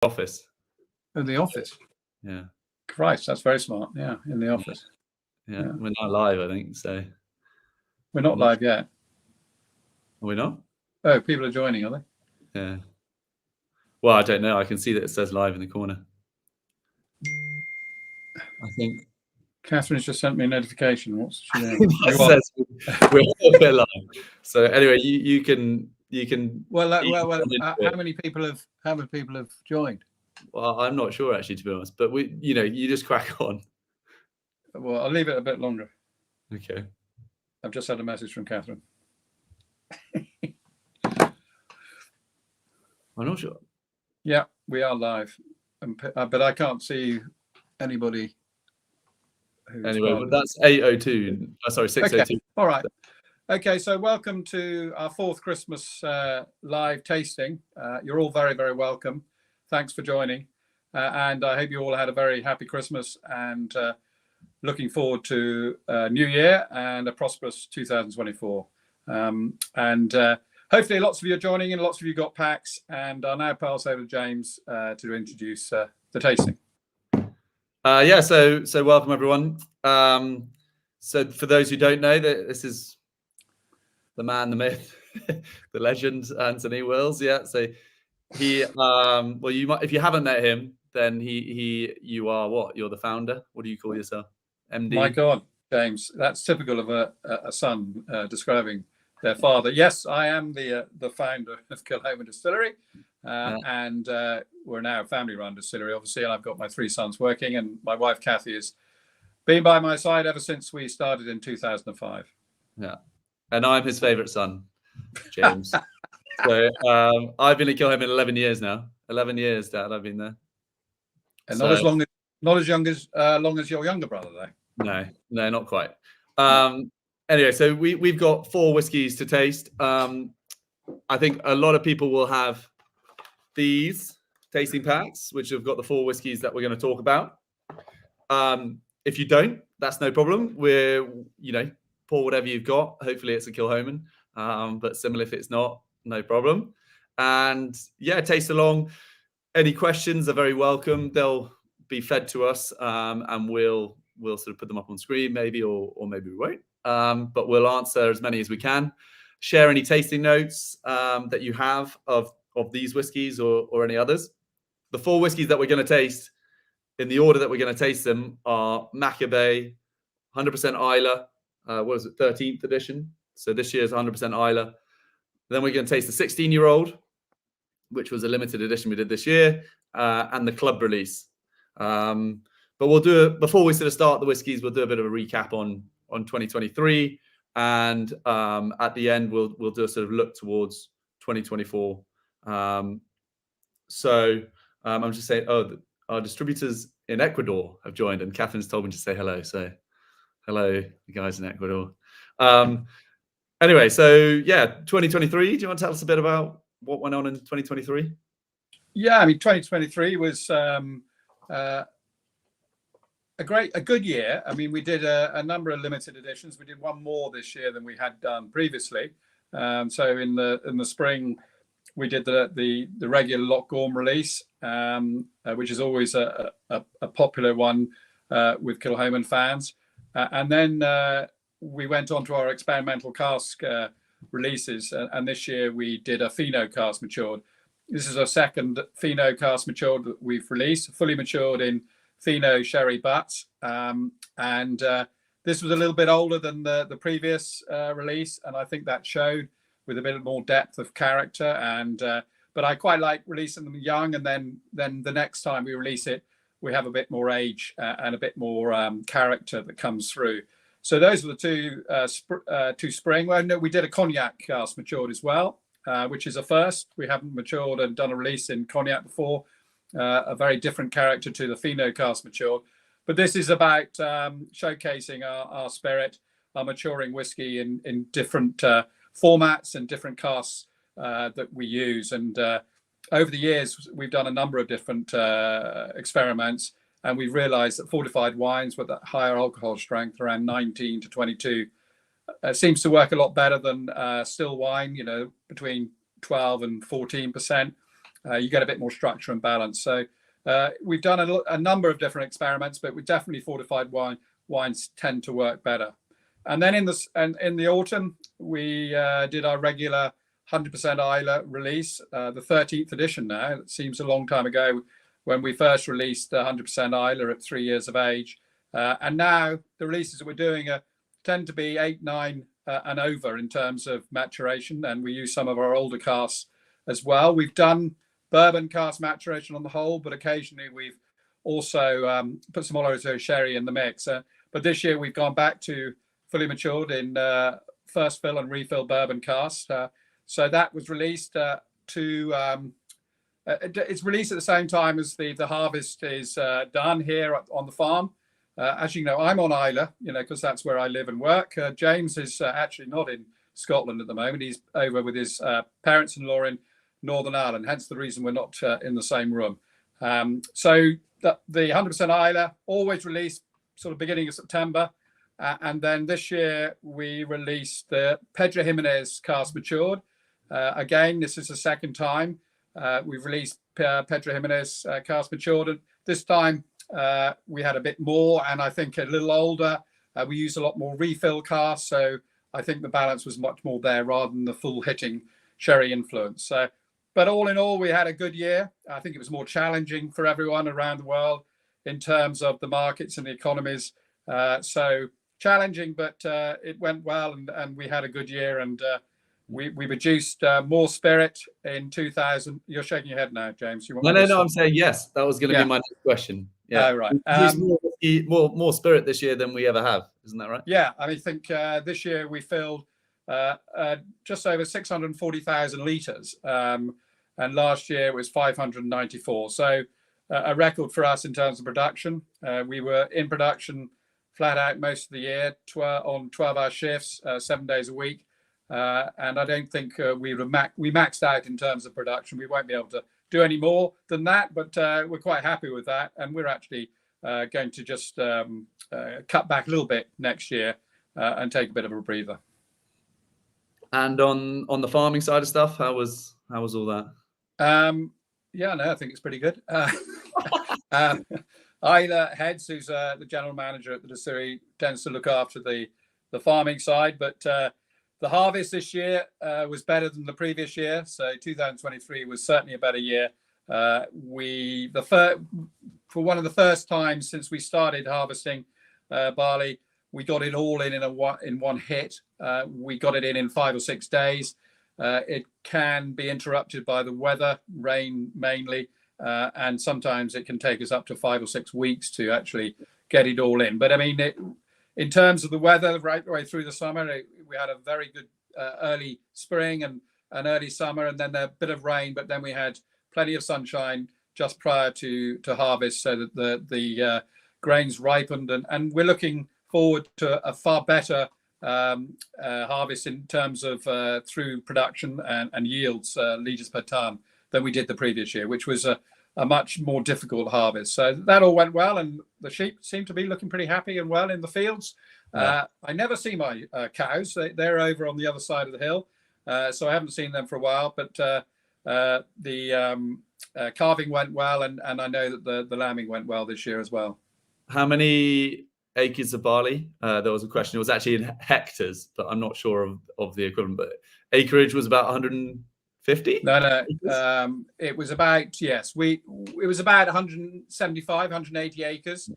office. In the office? Yeah. Christ, that's very smart. Yeah, in the office. Yeah. We're not live, I think, so. We're not live yet. Are we not? Oh, people are joining, are they? Yeah. Well, I don't know. I can see that it says live in the corner. I think Catherine's just sent me a notification. What's she doing? says we're live. So anyway, you can. Well, how many people have joined? Well, I'm not sure actually, to be honest. But you just crack on. Well, I'll leave it a bit longer. Okay. I've just had a message from Catherine. I'm not sure. Yeah, we are live, but I can't see anybody. Anyway, but that's 8:02. Sorry, 6:02. Okay. All right. Okay, so welcome to our fourth Christmas live tasting. You're all very, very welcome. Thanks for joining, and I hope you all had a very happy Christmas and looking forward to New Year and a prosperous 2024. And hopefully lots of you are joining and lots of you got packs. And I'll now pass over to James to introduce the tasting. So welcome everyone. So for those who don't know, that this is the man, the myth, the legend, Anthony Wills. Yeah. So he, well, you might, if you haven't met him, then you are what? You're the founder. What do you call yourself? MD. My God, James, that's typical of a son describing their father. Yes, I am the founder of Kilchoman Distillery, and we're now a family-run distillery, obviously. And I've got my three sons working, and my wife Kathy has been by my side ever since we started in 2005. Yeah, and I'm his favourite son, James. So I've been at Kilchoman 11 years now. 11 years, Dad. I've been there. And not as long as your younger brother, though. No, not quite. Anyway, so we've got 4 whiskies to taste. I think a lot of people will have these tasting packs, which have got the 4 whiskies that we're going to talk about. If you don't, that's no problem. Pour whatever you've got. Hopefully it's a Kilchoman, but similar if it's not, no problem. And yeah, taste along. Any questions are very welcome. They'll be fed to us, and we'll sort of put them up on screen, maybe, or maybe we won't. But we'll answer as many as we can. Share any tasting notes that you have of these whiskies or any others. The 4 whiskies that we're going to taste, in the order that we're going to taste them, are Machir Bay, 100% Islay. What is it, 13th edition? So this year's 100% Islay. Then we're going to taste the 16-year-old, which was a limited edition we did this year, and the club release. But we'll do it before we sort of start the whiskies. We'll do a bit of a recap on 2023, and at the end we'll do a sort of look towards 2024. So I'm just saying, our distributors in Ecuador have joined, and Catherine's told me to say hello. So hello, the guys in Ecuador. Anyway, so yeah, 2023. Do you want to tell us a bit about what went on in 2023? Yeah, I mean, 2023 was a good year. I mean, we did a number of limited editions. We did one more this year than we had done previously. So in the spring, we did the regular Loch Gorm release, which is always a popular one with Kilchoman fans. And then we went on to our experimental cask releases, and this year we did a Fino cask matured. This is our second Fino cask matured that we've released, fully matured in Fino sherry butts, and this was a little bit older than the previous release, and I think that showed with a bit more depth of character. And but I quite like releasing them young, and then the next time we release it, we have a bit more age and a bit more character that comes through. So those are the two spring. Well, no, we did a cognac cask matured as well, which is a first. We haven't matured and done a release in cognac before. A very different character to the Fino cask matured. But this is about showcasing our spirit, our maturing whiskey in different formats and different casks that we use. And over the years, we've done a number of different experiments, and we've realized that fortified wines with that higher alcohol strength, around 19 to 22, seems to work a lot better than still wine, between 12 and 14%. you get a bit more structure and balance. So we've done a number of different experiments, but we definitely fortified wines tend to work better. And then in the autumn, we did our regular 100% Islay release, the 13th edition now. It seems a long time ago when we first released 100% Islay at 3 years of age. And now the releases that we're doing tend to be 8, 9 and over in terms of maturation. And we use some of our older casks as well. We've done bourbon cask maturation on the whole, but occasionally we've also put some Oloroso sherry in the mix. But this year we've gone back to fully matured in first fill and refill bourbon casks. So that was released it's released at the same time as the harvest is done here on the farm. As you know, I'm on Islay, because that's where I live and work. James is actually not in Scotland at the moment. He's over with his parents-in-law in Northern Ireland, hence the reason we're not in the same room. So the 100% Islay, always released sort of beginning of September. And then this year we released the Pedro Jimenez cask matured. Again, this is the second time we've released Pedro Jimenez cask matured. And this time we had a bit more, and I think a little older. We used a lot more refill casks, so I think the balance was much more there rather than the full hitting sherry influence. But all in all, we had a good year. I think it was more challenging for everyone around the world in terms of the markets and the economies. So challenging, but it went well, and we had a good year. And we produced more spirit in 2000. You're shaking your head now, James. You want No. I'm saying yes. That was going to be my next question. Yeah, right. More spirit this year than we ever have, isn't that right? Yeah, I think this year we filled just over 640,000 litres, and last year it was 594. So a record for us in terms of production. We were in production flat out most of the year, on 12-hour shifts, 7 days a week. And I don't think we maxed out in terms of production. We won't be able to do any more than that, but we're quite happy with that. And we're actually going to just cut back a little bit next year and take a bit of a breather. And on the farming side of stuff, how was all that? Yeah, no, I think it's pretty good. Ida Heads, who's the general manager at the distillery, tends to look after the farming side, but the harvest this year was better than the previous year. So 2023 was certainly a better year. For one of the first times since we started harvesting barley, we got it all in one hit. We got it in 5 or 6 days. It can be interrupted by the weather, rain mainly, and sometimes it can take us up to 5 or 6 weeks to actually get it all in. But I mean, in terms of the weather, right the way through the summer, we had a very good early spring and an early summer, and then a bit of rain, but then we had plenty of sunshine just prior to harvest, so that the grains ripened, and we're looking forward to a far better harvest in terms of through production and yields, litres per tonne, than we did the previous year, which was a much more difficult harvest. So that all went well, and the sheep seem to be looking pretty happy and well in the fields. Yeah. I never see my cows. They're over on the other side of the hill, so I haven't seen them for a while. But the calving went well, and I know that the lambing went well this year as well. How many acres of barley? There was a question. It was actually in hectares, but I'm not sure of the equivalent. But acreage was about 150? No. It was about, yes. It was about 175, 180 acres.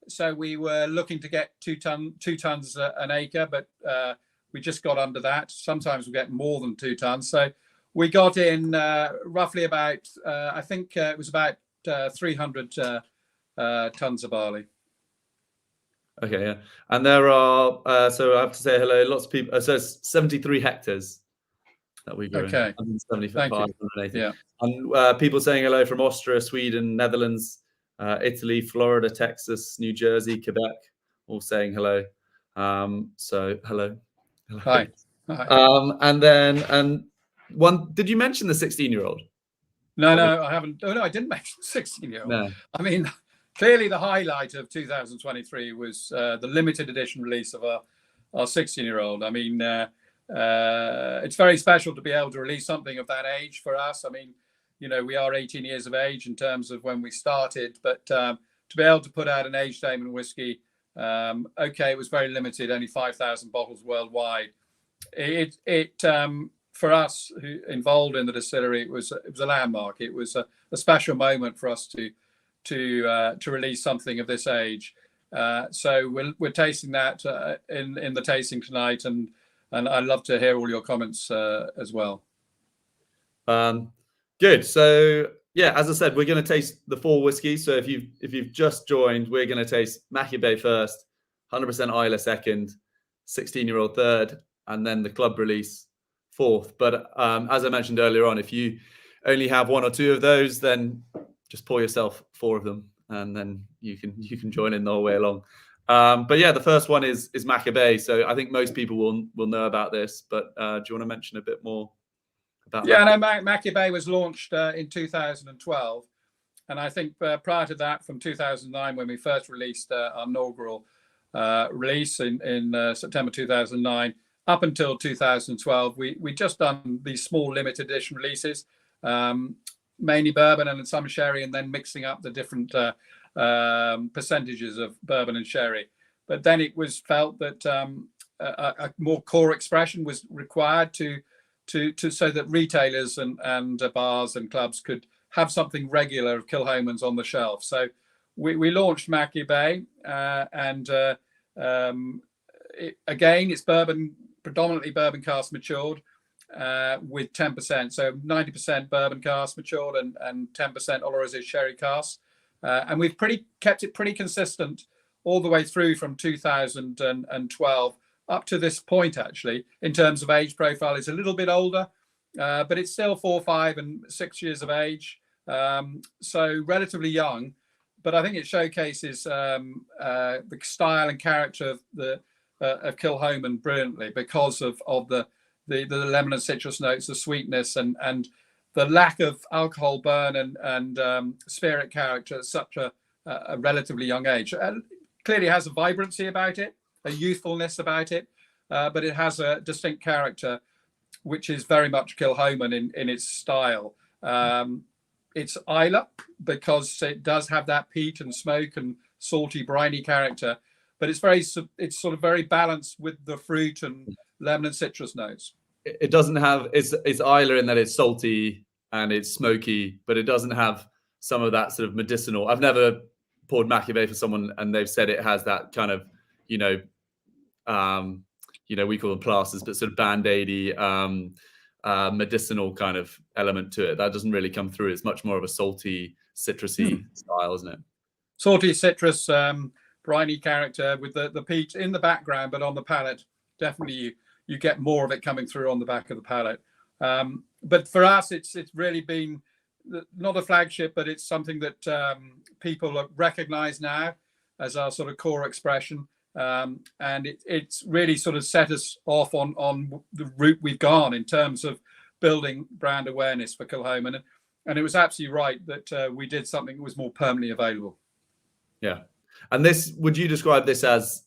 So we were looking to get 2 tons an acre, but we just got under that. Sometimes we get more than 2 tons. So we got in roughly about, I think it was about 300 tons of barley. Okay, yeah. And there are, so I have to say hello, lots of people. So it's 73 hectares that we grew. Okay. 175, 180. Yeah. And people saying hello from Austria, Sweden, Netherlands, Italy, Florida, Texas, New Jersey, Quebec, all saying hello. So hello. Hi. And then did you mention the 16-year-old? No, I haven't. Oh, no, I didn't mention the 16-year-old. No. I mean, clearly the highlight of 2023 was the limited edition release of our 16-year-old. I mean, it's very special to be able to release something of that age for us. I mean, we are 18 years of age in terms of when we started, but to be able to put out an age statement whiskey, okay, it was very limited, only 5,000 bottles worldwide. It for us who involved in the distillery, it was a landmark. It was a special moment for us to release something of this age. So we're tasting that in the tasting tonight, and I'd love to hear all your comments as well. Good. So yeah, as I said, we're going to taste the 4 whiskies. So if you've just joined, we're going to taste Machir Bay first, 100% Islay second, 16-year-old third, and then the club release fourth. But as I mentioned earlier on, if you only have 1 or 2 of those, then just pour yourself 4 of them, and then you can join in the whole way along. But yeah, the first one is Machir Bay. So I think most people will know about this. But do you want to mention a bit more about? Yeah, no, Machir Bay was launched in 2012, and I think prior to that, from 2009, when we first released our inaugural release in September 2009, up until 2012, we just done these small limited edition releases, mainly bourbon and some sherry, and then mixing up the different percentages of bourbon and sherry. But then it was felt that a more core expression was required to so that retailers and bars and clubs could have something regular of Kilchoman's on the shelf. So we launched Machir Bay, and again, it's bourbon, predominantly bourbon cask matured, with 10%. So 90% bourbon cask matured and 10% Oloroso sherry cask. And we've kept it pretty consistent all the way through from 2012 up to this point, actually, in terms of age profile. It's a little bit older, but it's still 4, 5, and 6 years of age. So relatively young, but I think it showcases the style and character of Kilchoman brilliantly because of the lemon and citrus notes, the sweetness, and the lack of alcohol burn and spirit character at such a relatively young age. Clearly has a vibrancy about it, a youthfulness about it, but it has a distinct character, which is very much Kilchoman in its style. It's Islay because it does have that peat and smoke and salty, briny character, but it's sort of very balanced with the fruit and lemon and citrus notes. It doesn't have it's Islay in that it's salty and it's smoky, but it doesn't have some of that sort of medicinal. I've never poured Machir Bay for someone and they've said it has that kind of, we call them plasters, but sort of band-aidy, medicinal kind of element to it. That doesn't really come through. It's much more of a salty, citrusy style, isn't it? Salty, citrus, briny character with the peat in the background, but on the palate, definitely you get more of it coming through on the back of the palate. But for us, it's really been not a flagship, but it's something that people recognize now as our sort of core expression. And it's really sort of set us off on the route we've gone in terms of building brand awareness for Kilchoman. And it was absolutely right that we did something that was more permanently available. Yeah. And this, would you describe this as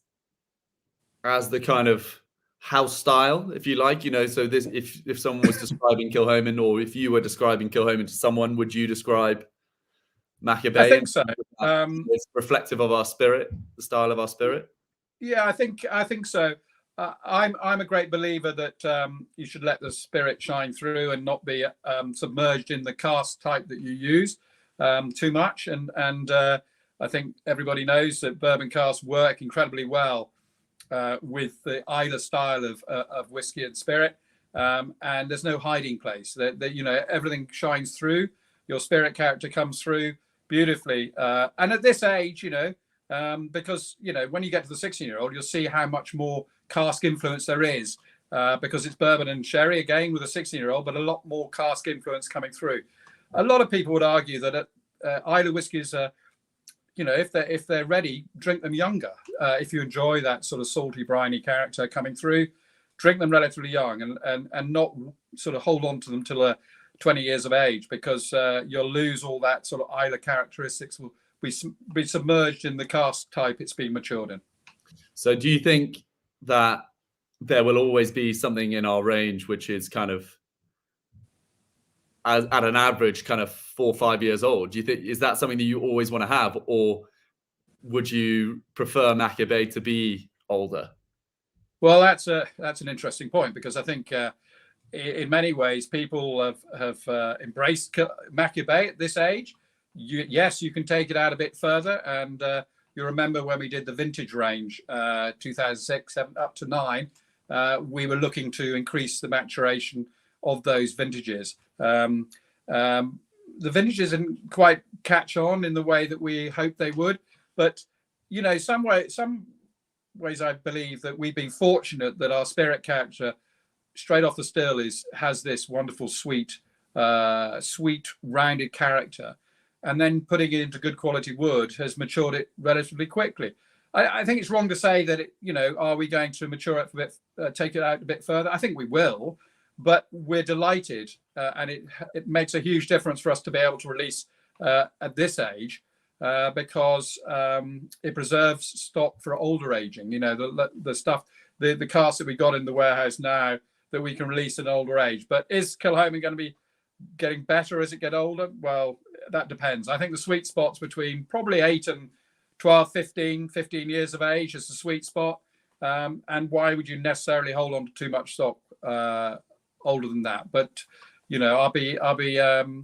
the kind of house style, if you like, so this, if someone was describing Kilchoman, or if you were describing Kilchoman to someone, would you describe Machir Bay? I think so. It's reflective of our spirit, the style of our spirit. Yeah, I think so. I'm a great believer that you should let the spirit shine through and not be submerged in the cask type that you use too much. And I think everybody knows that bourbon casks work incredibly well with the Islay style of whiskey and spirit, and there's no hiding place. That everything shines through. Your spirit character comes through beautifully, and at this age, because when you get to the 16-year-old, you'll see how much more cask influence there is, because it's bourbon and sherry again with a 16-year-old, but a lot more cask influence coming through. A lot of people would argue that Islay whiskies are, if they're ready, drink them younger. If you enjoy that sort of salty, briny character coming through, drink them relatively young and not sort of hold on to them till 20 years of age, because you'll lose all that sort of Islay characteristics. Will be submerged in the cask type it's been matured in. So do you think that there will always be something in our range which is kind of at an average kind of 4 or 5 years old? Do you think, is that something that you always want to have, or would you prefer Machir Bay to be older? Well, that's an interesting point, because I think in many ways people have embraced Machir Bay at this age. Yes, you can take it out a bit further, and you remember when we did the vintage range, 2006 up to 9, we were looking to increase the maturation of those vintages. The vintages didn't quite catch on in the way that we hoped they would, but some ways I believe that we've been fortunate that our spirit character straight off the still has this wonderful sweet rounded character, and then putting it into good quality wood has matured it relatively quickly. I think it's wrong to say that are we going to mature it for a bit, take it out a bit further? I think we will, but we're delighted, and it makes a huge difference for us to be able to release at this age, because it preserves stock for older aging. The stuff, the casks that we got in the warehouse now that we can release at an older age. But is Kilchoman going to be getting better as it get older? Well, that depends. I think the sweet spot's between probably 8 and 12, 15 years of age is the sweet spot. And why would you necessarily hold on to too much stock older than that? But I'll be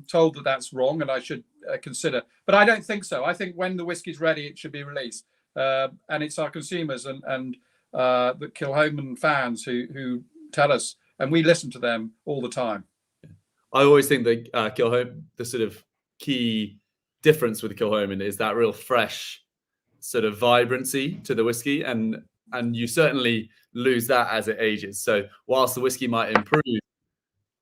told that that's wrong, and I should consider. But I don't think so. I think when the whiskey's ready, it should be released. And it's our consumers and the Kilchoman fans who tell us, and we listen to them all the time. I always think that Kilchoman, the sort of key difference with Kilchoman is that real fresh sort of vibrancy to the whiskey, and you certainly lose that as it ages. So whilst the whiskey might improve,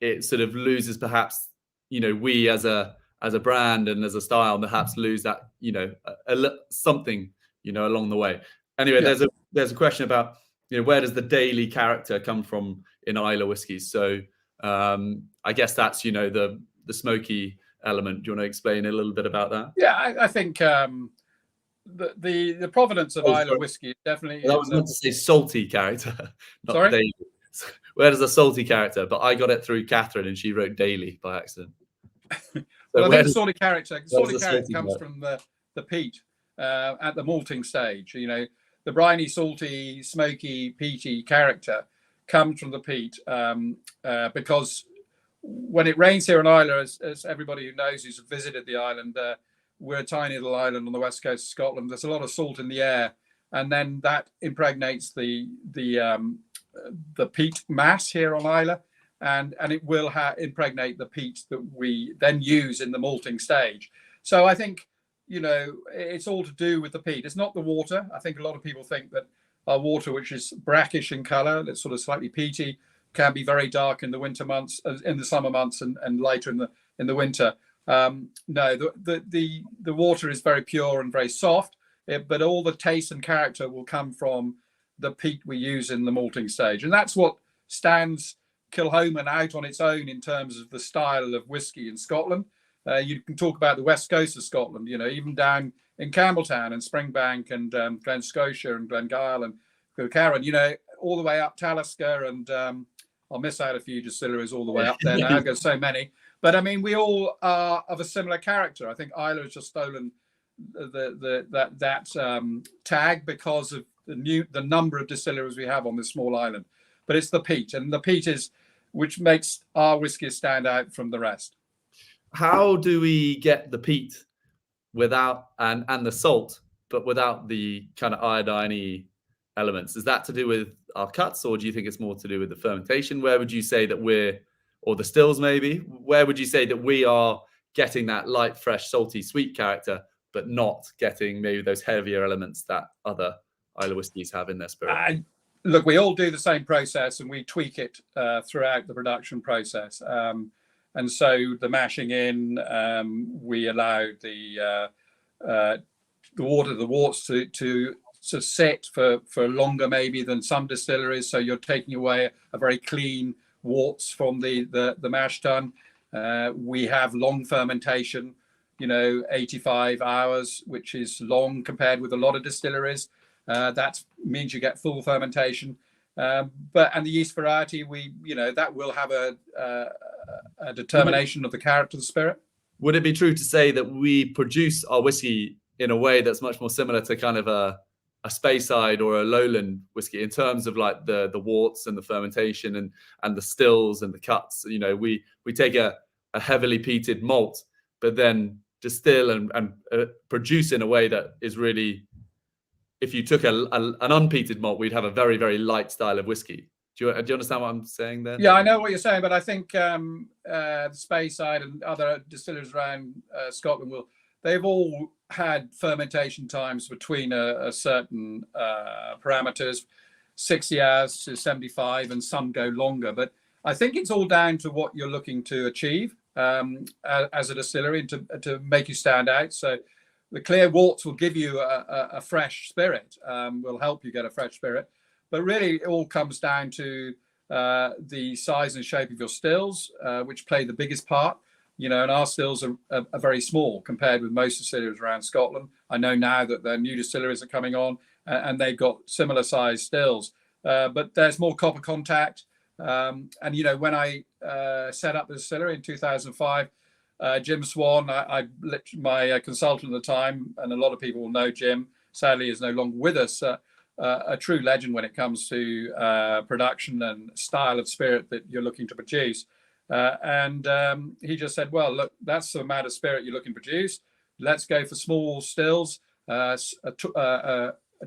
it sort of loses perhaps, we as a brand and as a style perhaps lose that, something, along the way. Anyway, yeah. There's a question about, where does the daily character come from in Islay whiskies? So I guess that's, the smoky element. Do you want to explain a little bit about that? Yeah, I think the provenance of Islay whiskey is definitely. I was meant to say salty character. Not Sorry? Daily. Where does a salty character? But I got it through Catherine, and she wrote daily by accident. Well, I think the salty character comes from the peat at the malting stage. The briny, salty, smoky, peaty character comes from the peat, because when it rains here in Islay, as everybody who knows who's visited the island, we're a tiny little island on the west coast of Scotland. There's a lot of salt in the air, and then that impregnates the peat mass here on Islay, and it will impregnate the peat that we then use in the malting stage. So I think it's all to do with the peat. It's not the water. I think a lot of people think that our water, which is brackish in colour, that's sort of slightly peaty, can be very dark in the winter months, in the summer months, and lighter in the winter. No, the water is very pure and very soft, but all the taste and character will come from the peat we use in the malting stage, and that's what stands Kilchoman out on its own in terms of the style of whiskey in Scotland. You can talk about the west coast of Scotland, even down in Campbelltown and Springbank and Glen Scotia and Glengyle and Kilcarron, all the way up Talisker, and I'll miss out a few distilleries all the way up there now. There's so many, but I mean, we all are of a similar character. I think Islay has just stolen that tag because of the number of distilleries we have on this small island. But it's the peat, and the peat is which makes our whiskey stand out from the rest. How do we get the peat without and the salt, but without the kind of iodine-y elements? Is that to do with our cuts, or do you think it's more to do with the fermentation? Where would you say that or the stills maybe? Where would you say that we are getting that light, fresh, salty, sweet character, but not getting maybe those heavier elements that other Islay whiskies have in their spirit? Look, we all do the same process, and we tweak it throughout the production process. And so the mashing in, we allow the water, the worts to sit for longer maybe than some distilleries. So you're taking away a very clean worts from the mash tun. We have long fermentation, 85 hours, which is long compared with a lot of distilleries. That means you get full fermentation. And the yeast variety, that will have a determination of the character of the spirit. Would it be true to say that we produce our whiskey in a way that's much more similar to kind of a Speyside or a lowland whiskey in terms of like the worts and the fermentation and the stills and the cuts? You know, we take a heavily peated malt, but then distill and produce in a way that is really, if you took an unpeated malt, we'd have a very, very light style of whiskey. Do you understand what I'm saying there? Yeah, I know what you're saying, but I think the Speyside and other distillers around Scotland they've all had fermentation times between a certain parameters, 60 hours to 75, and some go longer. But I think it's all down to what you're looking to achieve as a distillery to make you stand out. So the clear worts will give you a fresh spirit, will help you get a fresh spirit. But really, it all comes down to the size and shape of your stills, which play the biggest part. You know, and our stills are very small compared with most distilleries around Scotland. I know now that the new distilleries are coming on and they've got similar size stills, but there's more copper contact. And, you know, when I set up the distillery in 2005, Jim Swan, my consultant at the time, and a lot of people will know Jim, sadly is no longer with us, a true legend when it comes to production and style of spirit that you're looking to produce. And he just said, well, look, that's the amount of spirit you're looking to produce. Let's go for small stills, a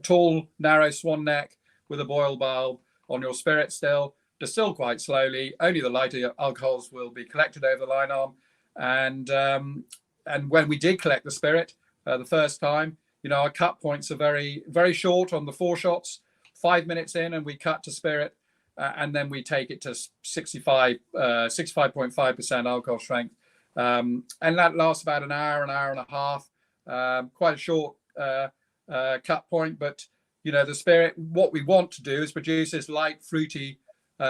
tall, narrow swan neck with a boil bulb on your spirit still. Distill quite slowly. Only the lighter alcohols will be collected over the line arm. And when we did collect the spirit the first time, you know, our cut points are very, very short on the 4 shots, 5 minutes in, and we cut to spirit. And then we take it to 65.5% alcohol strength. And that lasts about an hour and a half. Quite a short cut point. But, you know, the spirit, what we want to do is produce this light, fruity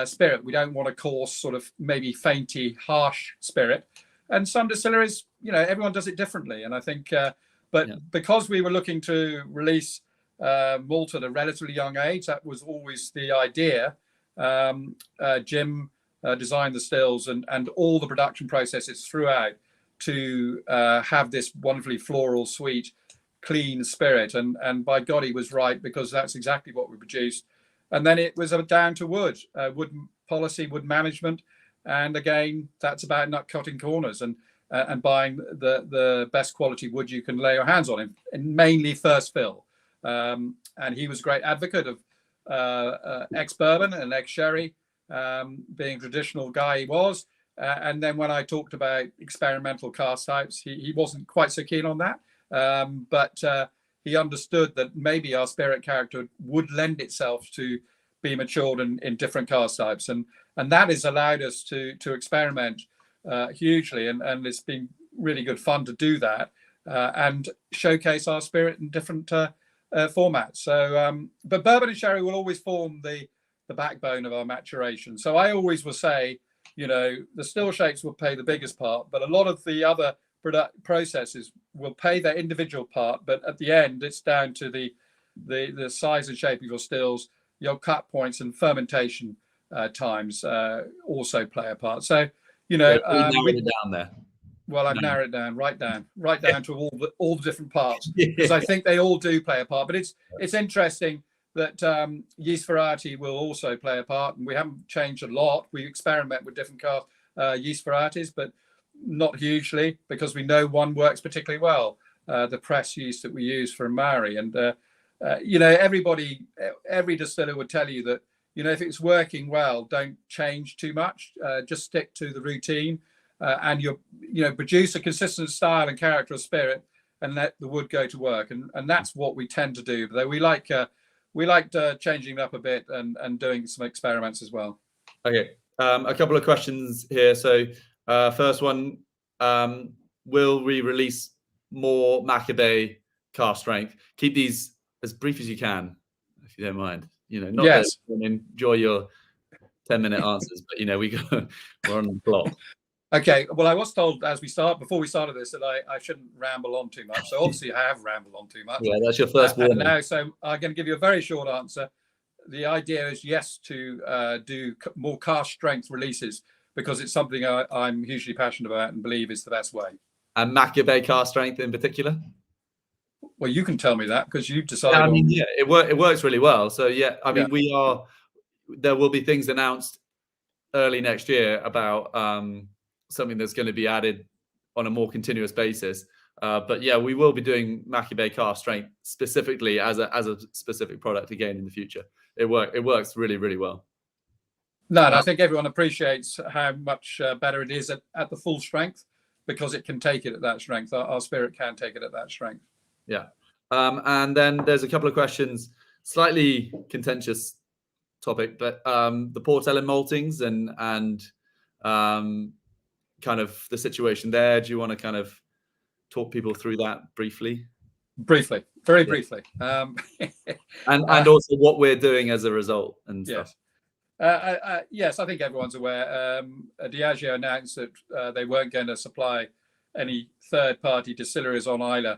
spirit. We don't want a coarse, sort of maybe fainty, harsh spirit. And some distilleries, you know, everyone does it differently. And I think, because we were looking to release malt at a relatively young age, that was always the idea. Jim designed the stills and all the production processes throughout to have this wonderfully floral, sweet, clean spirit. And by God, he was right, because that's exactly what we produced. And then it was down to wood policy, wood management. And again, that's about not cutting corners and buying the best quality wood you can lay your hands on, and mainly first fill. And he was a great advocate of ex-bourbon and ex-sherry, being a traditional guy he was. And then when I talked about experimental cask types, he wasn't quite so keen on that. But he understood that maybe our spirit character would lend itself to be matured in different cask types. And that has allowed us to experiment hugely. And it's been really good fun to do that and showcase our spirit in different formats. So, but bourbon and sherry will always form the backbone of our maturation. So I always will say, you know, the still shapes will play the biggest part, but a lot of the other processes will play their individual part. But at the end, it's down to the size and shape of your stills, your cut points, and fermentation times also play a part. So, you know, narrowed it down there. Well, I've narrowed it down, right down to all the different parts, because I think they all do play a part. But it's interesting that yeast variety will also play a part, and we haven't changed a lot. We experiment with different yeast varieties, but not hugely, because we know one works particularly well, the press yeast that we use for Maori. And you know, every distiller would tell you that, you know, if it's working well, don't change too much. Just stick to the routine. And produce a consistent style and character of spirit, and let the wood go to work, and that's what we tend to do. Though we like changing it up a bit and doing some experiments as well. Okay, a couple of questions here. So first one, will we release more Machir Bay cask strength? Keep these as brief as you can, if you don't mind. You know, not yes. Enjoy your 10-minute answers, but you know, we're on the clock. Okay, well, I was told before we started this that I shouldn't ramble on too much. So obviously I have rambled on too much. Yeah, that's your first warning. Now, so I'm going to give you a very short answer. The idea is yes to do more cask strength releases, because it's something I'm hugely passionate about and believe is the best way. And Machir Bay cask strength in particular? Well, you can tell me that because you decided. Yeah, I mean, yeah, it works really well. So yeah, I mean, Yeah. there will be things announced early next year about something that's going to be added on a more continuous basis. But yeah, we will be doing Machir Bay cask strength specifically as a specific product again in the future. It works really, really well. No, and I think everyone appreciates how much better it is at the full strength, because it can take it at that strength. Our spirit can take it at that strength. Yeah. And then there's a couple of questions, slightly contentious topic, but the Port Ellen maltings and kind of the situation there. Do you want to kind of talk people through that briefly? Briefly, very briefly. And also what we're doing as a result and stuff. Yes, I think everyone's aware. Diageo announced that they weren't going to supply any third-party distilleries on Islay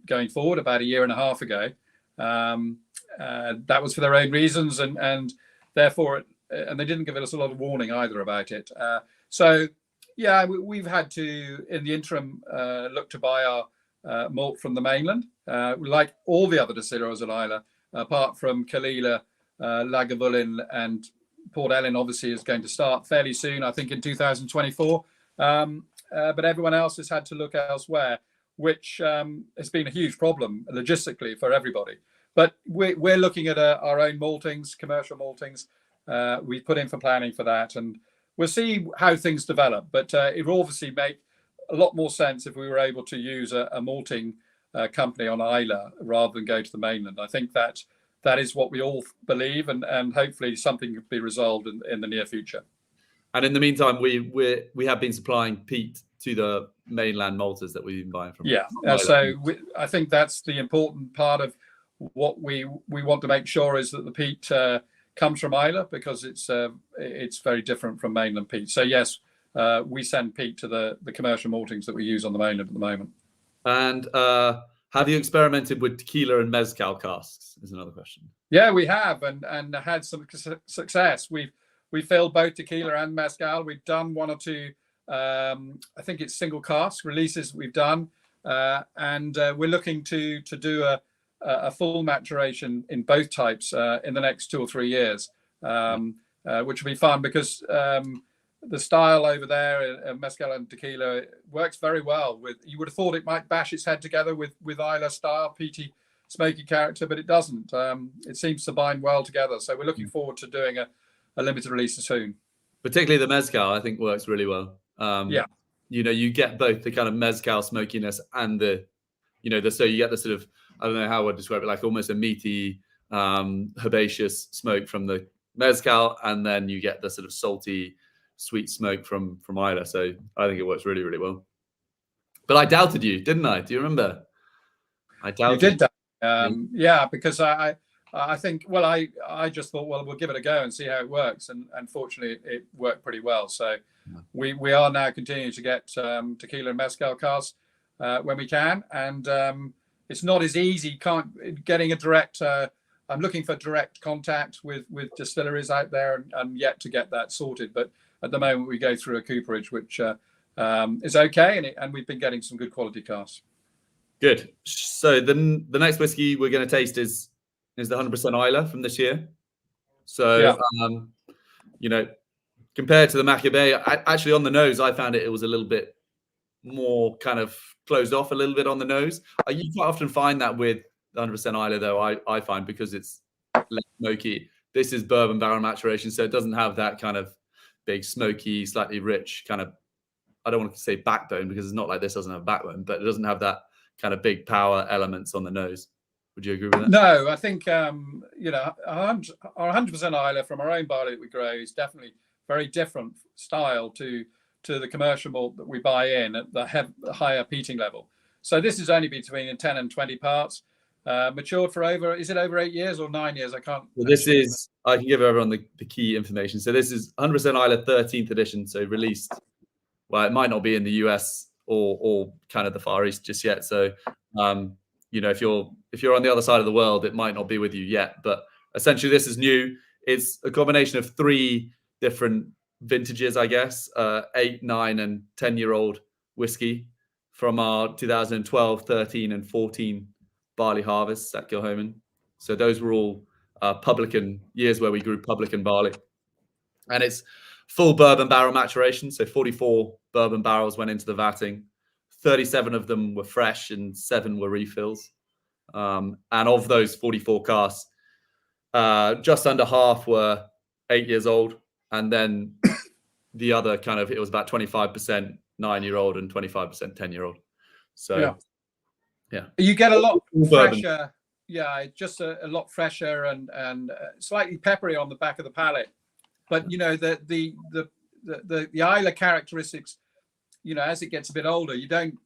going forward about a year and a half ago. That was for their own reasons, and therefore, and they didn't give us a lot of warning either about it. So, yeah, we've had to, in the interim, look to buy our malt from the mainland, like all the other distilleries at Islay, apart from Kilchoman, Lagavulin, and Port Ellen obviously is going to start fairly soon, I think in 2024. But everyone else has had to look elsewhere, which has been a huge problem logistically for everybody. But we're looking at our own maltings, commercial maltings. We've put in for planning for that, and we'll see how things develop. But it will obviously make a lot more sense if we were able to use a malting company on Islay rather than go to the mainland. I think that is what we all believe, and hopefully something could be resolved in the near future. And in the meantime, we have been supplying peat to the mainland malters that we've been buying from. Yeah, so I think that's the important part of what we want to make sure is that the peat comes from Islay, because it's very different from mainland peat. So yes, we send peat to the commercial maltings that we use on the mainland at the moment. And have you experimented with tequila and mezcal casks? Is another question. Yeah, we have, and had some success. We filled both tequila and mezcal. We've done one or two, I think it's single cask releases we've done, and we're looking to do a full maturation in both types in the next 2 or 3 years, which will be fun, because the style over there, mezcal and tequila, works very well with. You would have thought it might bash its head together with Islay style peaty, smoky character, but it doesn't. It seems to bind well together. So we're looking forward to doing a limited release soon. Particularly the mezcal, I think, works really well. Yeah, you get both the kind of mezcal smokiness and so you get the sort of, I don't know how I would describe it, like almost a meaty, herbaceous smoke from the mezcal, and then you get the sort of salty, sweet smoke from Islay. So I think it works really, really well. But I doubted you, didn't I? Do you remember? I doubted you. Did that. Yeah, because I think, well, I just thought, well, we'll give it a go and see how it works, and fortunately it worked pretty well. So we are now continuing to get tequila and mezcal casks when we can, and it's not as easy getting a direct. I'm looking for direct contact with distilleries out there, and yet to get that sorted. But at the moment, we go through a cooperage, which is okay, and we've been getting some good quality casks. Good. So the next whiskey we're going to taste is the 100% Islay from this year. So compared to the Machir Bay, actually on the nose, I found it was a little bit more kind of closed off a little bit on the nose. You quite often find that with 100% Islay, though, I find, because it's less smoky. This is bourbon barrel maturation, so it doesn't have that kind of big, smoky, slightly rich kind of, I don't want to say backbone, because it's not like this doesn't have backbone, but it doesn't have that kind of big power elements on the nose. Would you agree with that? No, I think, our 100% Islay from our own barley that we grow is definitely very different style to the commercial malt that we buy in at the higher peating level. So this is only between 10 and 20 parts. Matured for is it over 8 years or 9 years? I can't. Well, I can give everyone the key information. So this is 100% Islay 13th edition. So released, well, it might not be in the US or kind of the Far East just yet. So, if you're on the other side of the world, it might not be with you yet. But essentially, this is new. It's a combination of 3 different vintages, I guess, 8, 9, and 10-year-old whiskey from our 2012, 13, and 14 barley harvests at Kilchoman. So those were all publican years where we grew publican barley. And it's full bourbon barrel maturation. So 44 bourbon barrels went into the vatting. 37 of them were fresh and 7 were refills. And of those 44 casks, just under half were 8 years old. And then the other kind of, it was about 25% 9-year-old and 25% 10-year-old. So, yeah. You get a lot bourbon. fresher. Yeah, just a lot fresher and slightly peppery on the back of the palate. But, you know, the Islay characteristics, you know, as it gets a bit older, you don't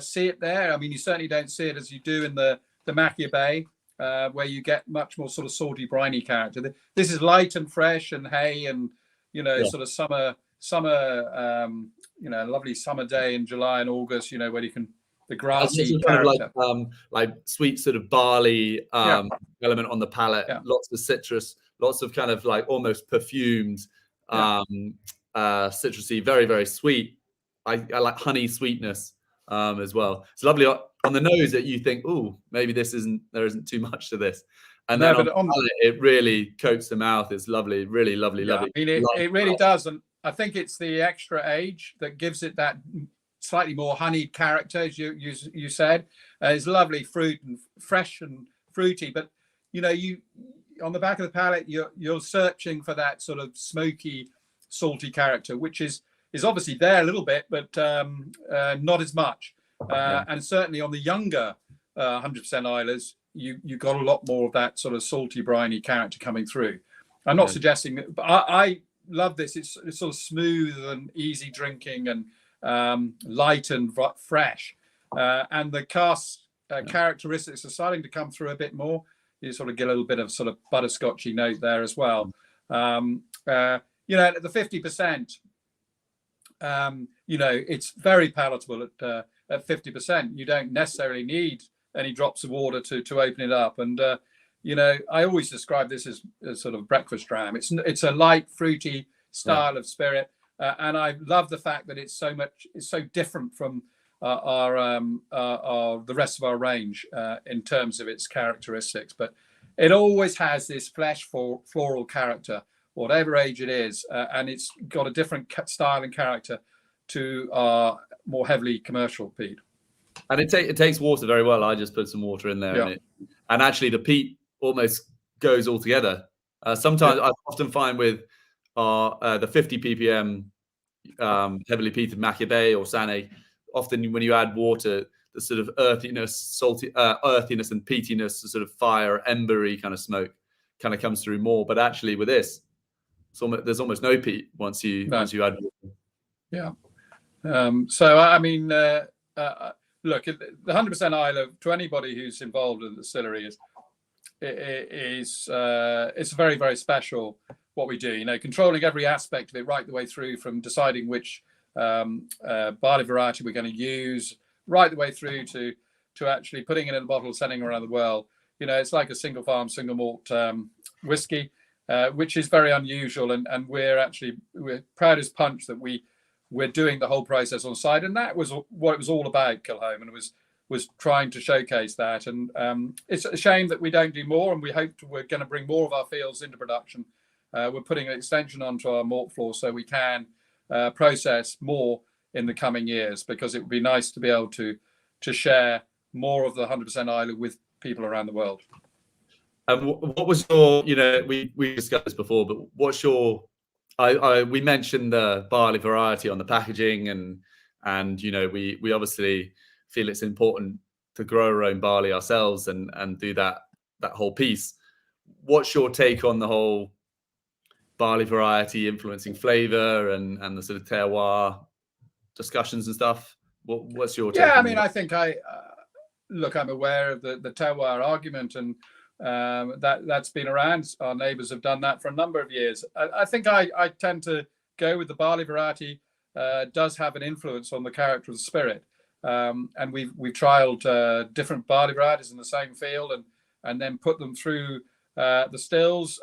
see it there. I mean, you certainly don't see it as you do in the Machir Bay, where you get much more sort of salty, briny character. This is light and fresh and hay and, you know, sort of summer, you know, lovely summer day in July and August, you know, where you can, the grassy character. Kind of like sweet sort of barley element on the palate, lots of citrus, lots of kind of like almost perfumed, citrusy, very, very sweet. I like honey sweetness as well. It's lovely on the nose that you think, oh, maybe there isn't too much to this. And then on the palate, it really coats the mouth. It's lovely, really lovely, lovely. I mean, it really does. And I think it's the extra age that gives it that slightly more honeyed character, as you said. It's lovely fruit and fresh and fruity. But, you know, on the back of the palate, you're searching for that sort of smoky, salty character, which is obviously there a little bit, but not as much. And certainly on the younger 100% Islas, you got a lot more of that sort of salty, briny character coming through. I'm not suggesting that, but I love this. It's sort of smooth and easy drinking and light and fresh. And the cask characteristics are starting to come through a bit more. You sort of get a little bit of sort of butterscotchy note there as well. You know, at the 50%, you know, it's very palatable at 50%. You don't necessarily need any drops of water to open it up. And, you know, I always describe this as sort of breakfast dram. It's a light, fruity style of spirit. And I love the fact that it's so different from the rest of our range in terms of its characteristics. But it always has this flesh floral character, whatever age it is, and it's got a different style and character to our more heavily commercial peat. And it takes water very well. I just put some water in there, and actually the peat almost goes all together. Sometimes I often find with the 50 ppm heavily peated Machir Bay or Sane, often when you add water, the sort of earthiness, earthiness and peatiness, the sort of fire, embery kind of smoke kind of comes through more. But actually with this, there's almost no peat once you add water. Yeah. So I mean, look, the 100% Islay, to anybody who's involved in the distillery, it's very, very special what we do. You know, controlling every aspect of it right the way through, from deciding which barley variety we're going to use, right the way through to actually putting it in a bottle, sending it around the world. You know, it's like a single farm, single malt whiskey, which is very unusual, and we're proud as punch that we're doing the whole process on site, and that was what it was all about. Kilchoman was trying to showcase that, and it's a shame that we don't do more, and we're going to bring more of our fields into production. We're putting an extension onto our malt floor so we can process more in the coming years, because it would be nice to be able to share more of the 100% Islay with people around the world. And what was your, you know, we discussed this before, but what's your, we mentioned the barley variety on the packaging, and you know, we obviously feel it's important to grow our own barley ourselves and do that whole piece. What's your take on the whole barley variety influencing flavor and the sort of terroir discussions and stuff? What's your take? I mean, I think look, I'm aware of the terroir argument, and that's been around. Our neighbours have done that for a number of years. I think I tend to go with the barley variety. Does have an influence on the character of the spirit, and we've trialed different barley varieties in the same field, and then put them through the stills.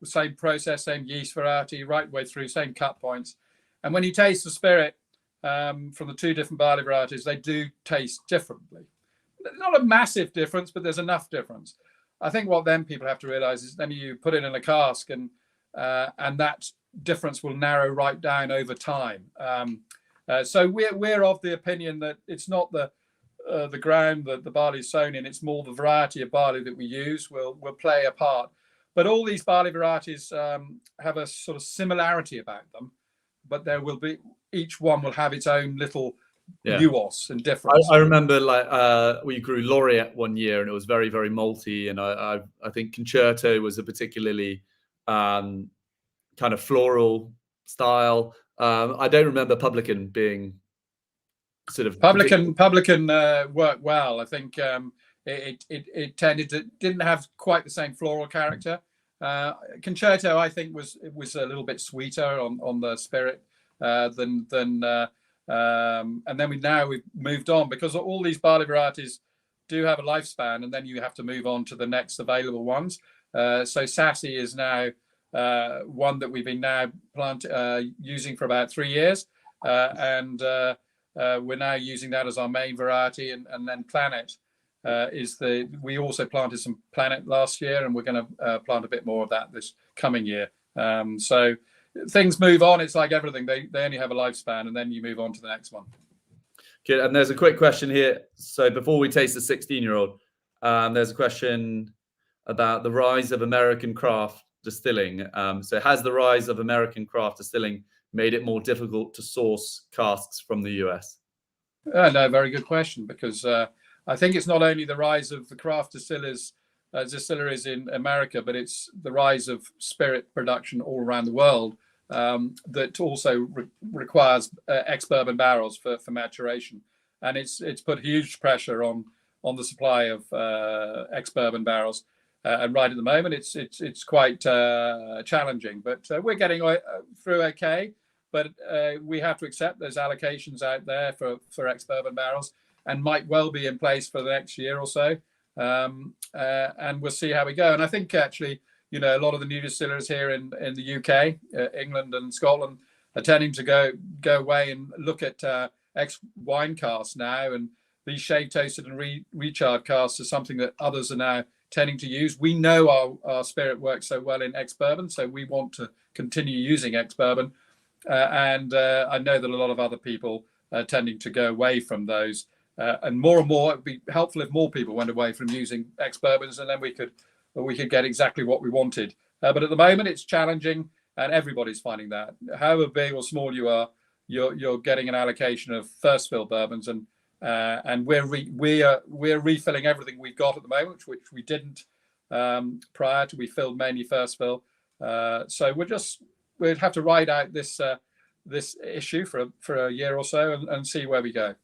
same process, same yeast variety, right way through, same cut points. And when you taste the spirit from the two different barley varieties, they do taste differently. Not a massive difference, but there's enough difference. I think what then people have to realize is then you put it in a cask, and that difference will narrow right down over time. So we're of the opinion that it's not the ground that the barley is sown in, it's more the variety of barley that we use will play a part. But all these barley varieties have a sort of similarity about them, but there will be, each one will have its own little nuance and difference. I remember we grew Laureate one year, and it was very, very malty, and I think Concerto was a particularly kind of floral style. I don't remember Publican being sort of Publican worked well. I think it didn't have quite the same floral character. Concerto, I think, was a little bit sweeter on the spirit than and then we've moved on, because all these barley varieties do have a lifespan, and then you have to move on to the next available ones. So Sassy is now one that we've been now using for about 3 years, and we're now using that as our main variety, and then Planet we also planted some Planet last year, and we're going to plant a bit more of that this coming year. So things move on. It's like everything; they only have a lifespan, and then you move on to the next one. Good. And there's a quick question here. So before we taste the 16-year-old, there's a question about the rise of American craft distilling. So has the rise of American craft distilling made it more difficult to source casks from the US? No, very good question, because I think it's not only the rise of the craft distilleries in America, but it's the rise of spirit production all around the world that also requires ex-bourbon barrels for maturation, and it's put huge pressure on the supply of ex-bourbon barrels. And right at the moment, it's quite challenging, but we're getting through okay. But we have to accept there's allocations out there for ex-bourbon barrels, and might well be in place for the next year or so. And we'll see how we go. And I think actually, a lot of the new distillers here in the UK, England and Scotland, are tending to go away and look at ex-wine casks now. And these shave toasted and recharred casks are something that others are now tending to use. We know our spirit works so well in ex-bourbon, so we want to continue using ex-bourbon. And I know that a lot of other people are tending to go away from those. And more, it'd be helpful if more people went away from using ex-bourbons, and then we could get exactly what we wanted. But at the moment, it's challenging, and everybody's finding that. However big or small you are, you're getting an allocation of first fill bourbons, and we're refilling everything we've got at the moment, which we didn't prior to. We filled mainly first fill, so we'd have to ride out this issue for a year or so and see where we go.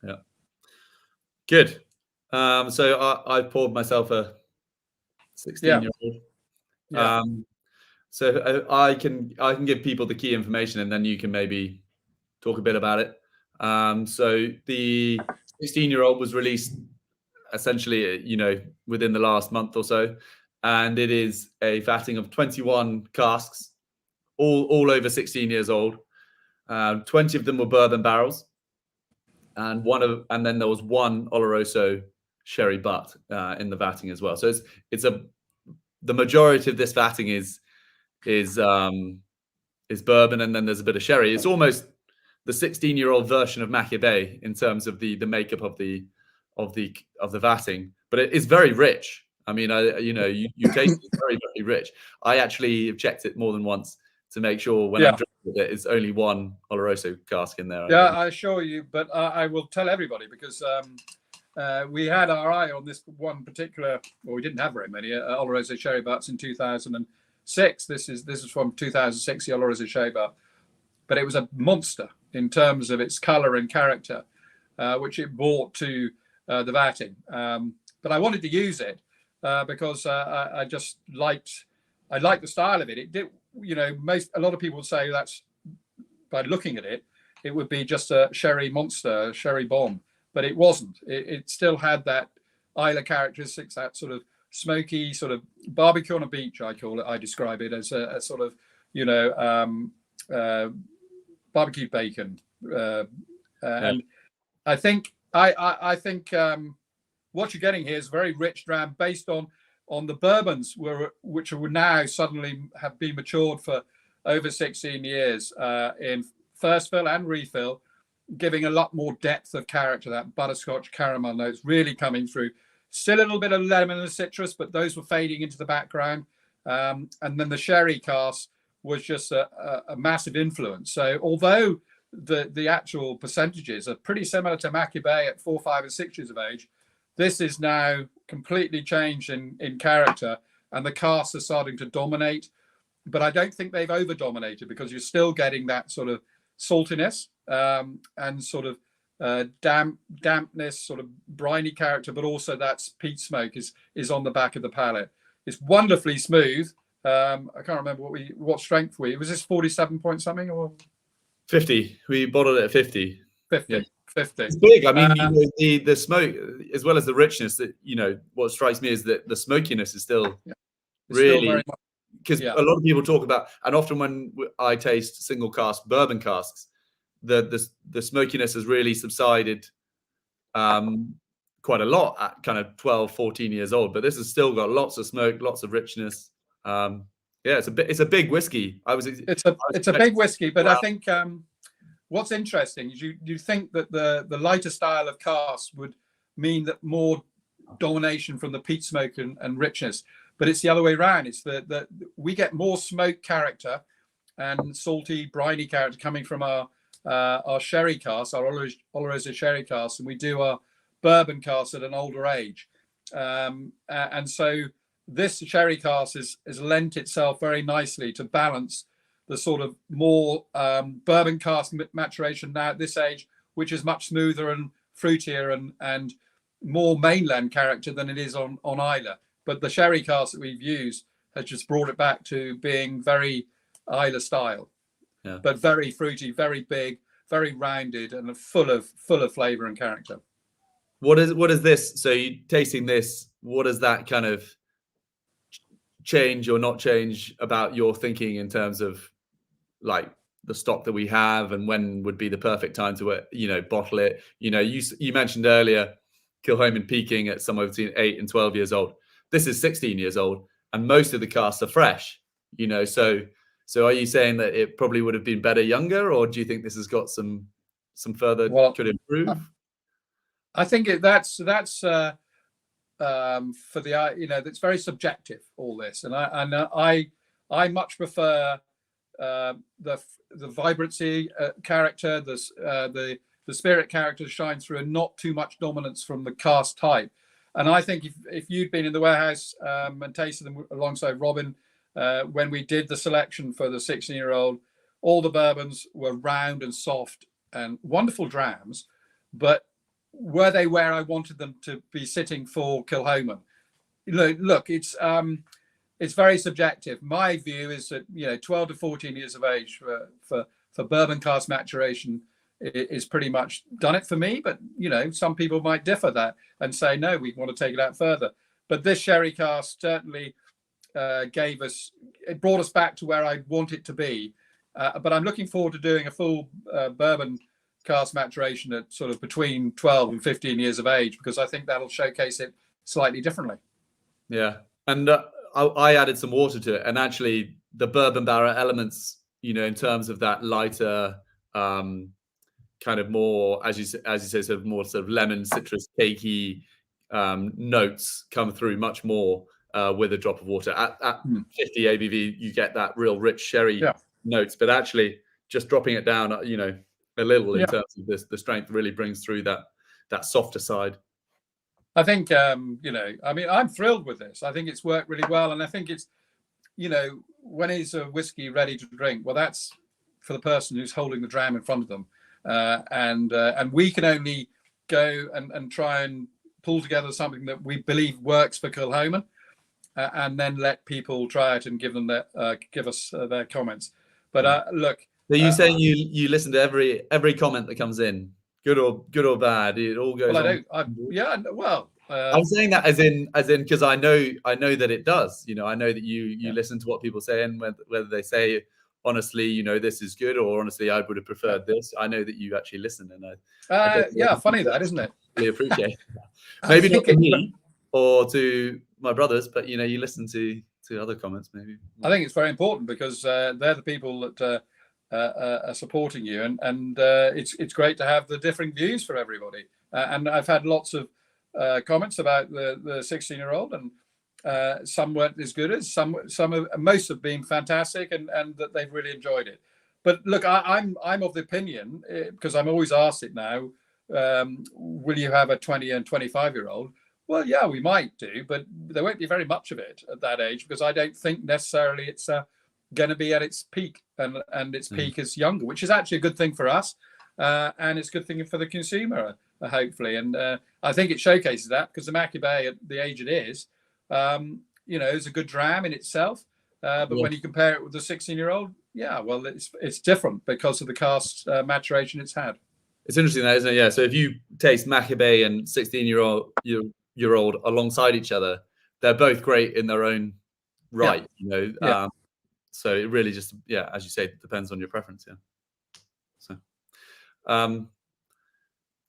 Yeah. Good. So I poured myself a 16-year-old. Yeah. So I can give people the key information, and then you can maybe talk a bit about it. So the 16-year-old was released essentially, within the last month or so, and it is a vatting of 21 casks, all over 16 years old. 20 of them were bourbon barrels. And then there was one Oloroso sherry butt in the vatting as well. So the majority of this vatting is bourbon, and then there's a bit of sherry. It's almost the 16-year-old version of Machir Bay in terms of the makeup of the vatting, but it is very rich. I mean, you taste it very, very rich. I actually have checked it more than once to make sure when I'm drinking it, it's only one Oloroso cask in there. I assure you, but I will tell everybody, because we had our eye on this one particular. Well, we didn't have very many Oloroso sherry butts in 2006. This is from 2006, the Oloroso sherry butt, but it was a monster in terms of its color and character, which it brought to the vatting. But I wanted to use it because I just liked the style of it. It did. A lot of people would say that's, by looking at it, it would be just a sherry monster, a sherry bomb, but it wasn't. It still had that Islay characteristics, that sort of smoky sort of barbecue on a beach. I call it. I describe it as a sort of, you know, barbecue bacon. And I think I think what you're getting here is very rich dram based on the bourbons which are now suddenly have been matured for over 16 years in first fill and refill, giving a lot more depth of character. That butterscotch caramel notes really coming through. Still a little bit of lemon and citrus, but those were fading into the background. And then the sherry cask was just a massive influence. So although the actual percentages are pretty similar to Machir Bay at 4, 5, and 6 years of age, this is now completely changed in character, and the casks are starting to dominate. But I don't think they've over-dominated, because you're still getting that sort of saltiness and sort of dampness, sort of briny character, but also that peat smoke is on the back of the palate. It's wonderfully smooth. I can't remember what strength was this 47 point something or 50? We bottled it at 50. 50. Yeah. 50. It's big. I mean, you know, the smoke, as well as the richness, that, you know, what strikes me is that the smokiness is still really, because a lot of people talk about, and often when I taste single cask bourbon casks, the smokiness has really subsided quite a lot at kind of 12, 14 years old. But this has still got lots of smoke, lots of richness. Yeah, it's a big whiskey. It's a big whiskey, but I think what's interesting is you think that the lighter style of cask would mean that more domination from the peat smoke and richness, but it's the other way around. It's that we get more smoke character and salty, briny character coming from our sherry cask, our Oloroso sherry cask, and we do our bourbon cask at an older age, and so this sherry cask has lent itself very nicely to balance the sort of more bourbon cask maturation now at this age, which is much smoother and fruitier and more mainland character than it is on Islay. But the sherry cask that we've used has just brought it back to being very Islay style, but very fruity, very big, very rounded, and full of flavour and character. What is this? So you tasting this, what does that kind of change or not change about your thinking in terms of like the stock that we have, and when would be the perfect time to, you know, bottle it? You know, you mentioned earlier Kilchoman peaking at somewhere between 8 and 12 years old. This is 16 years old, and most of the casks are fresh, you know. So are you saying that it probably would have been better younger, or do you think this has got some further could improve? I think that's for the, you know, that's very subjective, all this, and I much prefer the vibrancy character, the spirit character to shine through, and not too much dominance from the cask type. And I think if you'd been in the warehouse and tasted them alongside Robin when we did the selection for the 16-year-old, all the bourbons were round and soft and wonderful drams, but were they where I wanted them to be sitting for Kilchoman? Look, it's very subjective. My view is that, you know, 12 to 14 years of age for bourbon cask maturation is pretty much done it for me. But, you know, some people might differ that and say, no, we want to take it out further. But this sherry cask certainly it brought us back to where I want it to be. But I'm looking forward to doing a full bourbon cask maturation at sort of between 12 and 15 years of age, because I think that'll showcase it slightly differently. Yeah. And I added some water to it, and actually the bourbon barrel elements, you know, in terms of that lighter, kind of more, as you say, sort of more sort of lemon, citrus, cakey notes come through much more with a drop of water. At 50 ABV, you get that real rich sherry notes, but actually just dropping it down, you know, a little in terms of this, the strength really brings through that softer side. I think, you know, I mean, I'm thrilled with this. I think it's worked really well. And I think it's, you know, when is a whiskey ready to drink? Well, that's for the person who's holding the dram in front of them. And we can only go and try and pull together something that we believe works for Kilchoman, and then let people try it and give us their comments. But look. So you saying you listen to every comment that comes in? Good or bad, it all goes. Well, well, I'm saying that as in because I know that it does. I know that you listen to what people say, and whether they say honestly, this is good, or honestly, I would have preferred this. I know that you actually listen, and funny that, isn't it? Really appreciate it. Maybe not to me or to my brothers, but you listen to other comments. Maybe I think it's very important because they're the people that are supporting you, and it's great to have the differing views for everybody. And I've had lots of comments about the 16-year-old, and some weren't as good as most have been fantastic, and that they've really enjoyed it. But look, I'm of the opinion, because I'm always asked it now, will you have a 20 and 25-year-old? Well, yeah, we might do, but there won't be very much of it at that age, because I don't think necessarily it's going to be at its peak, and its peak is younger, which is actually a good thing for us, and it's a good thing for the consumer, hopefully. And I think it showcases that, because the Machir Bay, at the age it is, is a good dram in itself. But when you compare it with the 16-year-old, yeah, well, it's different because of the cask maturation it's had. It's interesting, that, isn't it? Yeah. So if you taste Machir Bay and 16-year-old alongside each other, they're both great in their own right. So it really just, as you say, it depends on your preference. Yeah. So,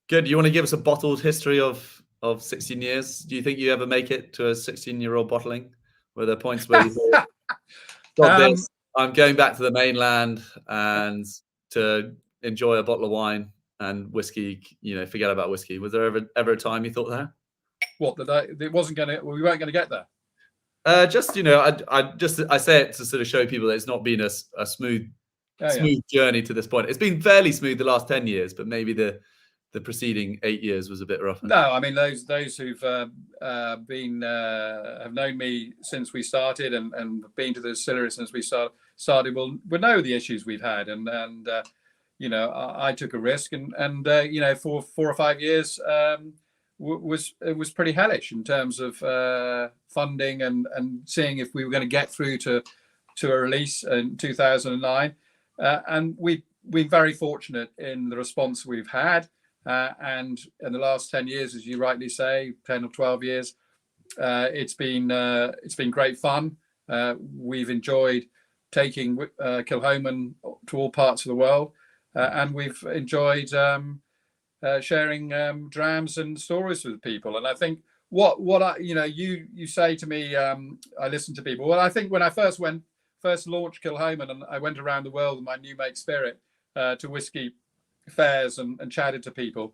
good. You want to give us a bottled history of 16 years? Do you think you ever make it to a 16-year-old bottling? Were there points where you thought, got this, I'm going back to the mainland and to enjoy a bottle of wine and whiskey, forget about whiskey? Was there ever a time you thought that? What, that we weren't going to get there? I say it to sort of show people that it's not been a smooth journey to this point. It's been fairly smooth the last 10 years, but maybe the preceding 8 years was a bit rougher. No, I mean, those who've have known me since we started and been to the distillery since we started will know the issues we've had, and I took a risk, and for 4 or 5 years was pretty hellish in terms of funding and seeing if we were going to get through to a release in 2009, and we've been very fortunate in the response we've had, and in the last 10 years, as you rightly say, 10 or 12 years, it's been great fun. We've enjoyed taking Kilchoman to all parts of the world, and we've enjoyed sharing drams and stories with people. And I think what I, you say to me, I listen to people. Well, I think when I first launched Kilchoman, and I went around the world with my new make spirit to whiskey fairs and chatted to people,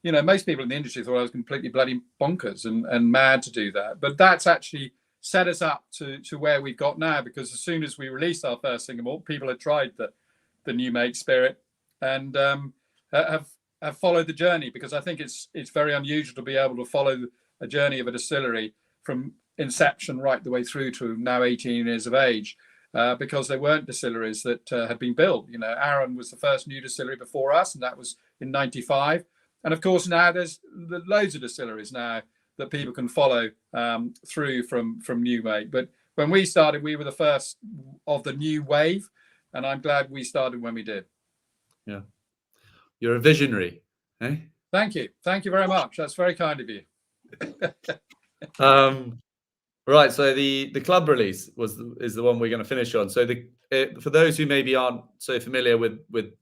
most people in the industry thought I was completely bloody bonkers and mad to do that. But that's actually set us up to where we've got now, because as soon as we released our first single malt, people had tried the new make spirit and have followed the journey, because I think it's very unusual to be able to follow a journey of a distillery from inception right the way through to now 18 years of age, because there weren't distilleries that had been built. Arran was the first new distillery before us, and that was in 95. And of course, now there's loads of distilleries now that people can follow through from new make. But when we started, we were the first of the new wave, and I'm glad we started when we did. Yeah. You're a visionary, eh? Thank you very much. That's very kind of you. Right, so the club release is the one we're going to finish on. So for those who maybe aren't so familiar with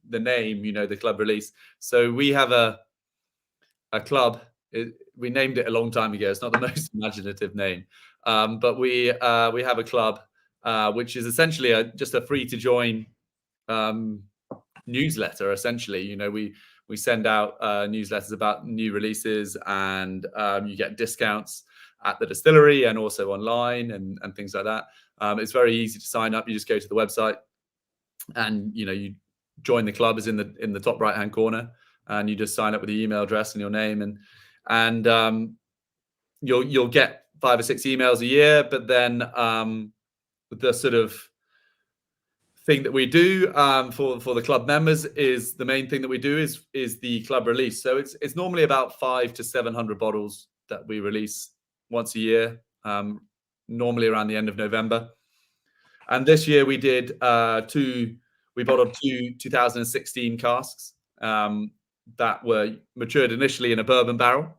the name, the club release. So we have a club. We named it a long time ago. It's not the most imaginative name, but we have a club which is essentially just a free to join newsletter. Essentially, we send out newsletters about new releases, and you get discounts at the distillery and also online and things like that. It's very easy to sign up. You just go to the website, and you join the club. Is in the top right hand corner, and you just sign up with your email address and your name, and you'll get 5 or 6 emails a year. But then the sort of thing that we do for the club members is the main thing that we do is the club release. So it's normally about 500 to 700 bottles that we release once a year, normally around the end of November. And this year we did we bottled two 2016 casks that were matured initially in a bourbon barrel.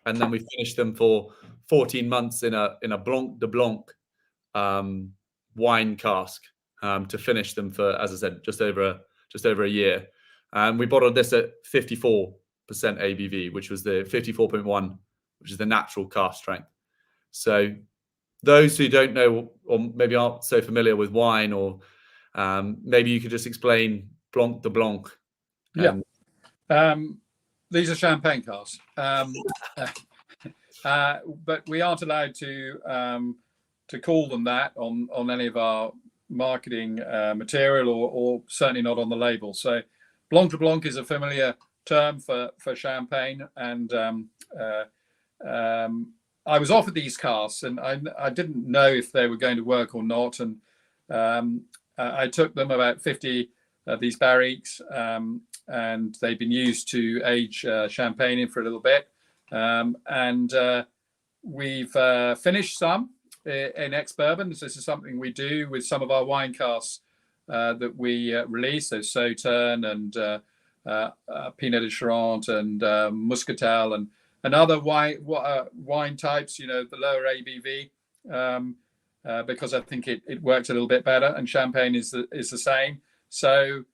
and then we finish them for 14 months in a Blanc de Blanc wine cask to finish them for, as I said, just over a year. And we bottled this at 54% ABV, which was the 54.1, which is the natural cask strength. So those who don't know or maybe aren't so familiar with wine, or maybe you could just explain Blanc de Blanc. Yeah. These are champagne casks. But we aren't allowed to call them that on any of our marketing material, or certainly not on the label. So Blanc de Blanc is a familiar term for champagne, and I was offered these casks, and I didn't know if they were going to work or not, and I took them, about 50 of these barriques, and they've been used to age champagne in for a little bit, and we've finished some in ex-bourbon. So this is something we do with some of our wine casks that we release. So Sauterne and Pinot de Charente and Muscatel and other wine types, the lower ABV, because I think it works a little bit better, and champagne is the same. So